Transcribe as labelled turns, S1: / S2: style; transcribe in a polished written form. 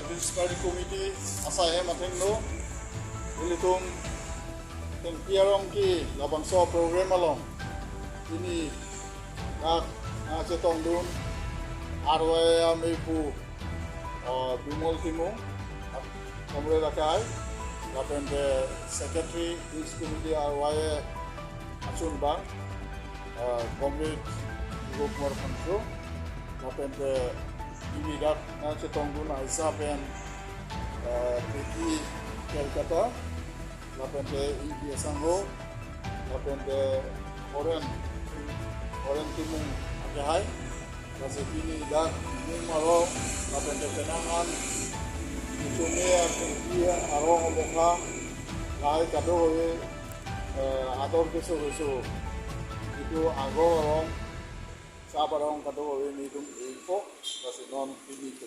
S1: Discovery Committee asai mateng no ilitung tempiarong ki labang so program along ini nak cetong dun arwaya mepu bimol timung komre rakai lapen the secretary this committee arwaya asun bang komre gopmor kanso lapen the ini dak cetong dun aisapen peki Calcutta, lapen de India Sangho, lapen de Oren Timung Akehai, kasi kini dak mumaro, lapen de Penangan, Itunia, Kentia, Arong Omoka, Lai Kadoe, Ador Keso, itu Agorong, Sabarong Kadoe, Nitung Info, kasi non ini.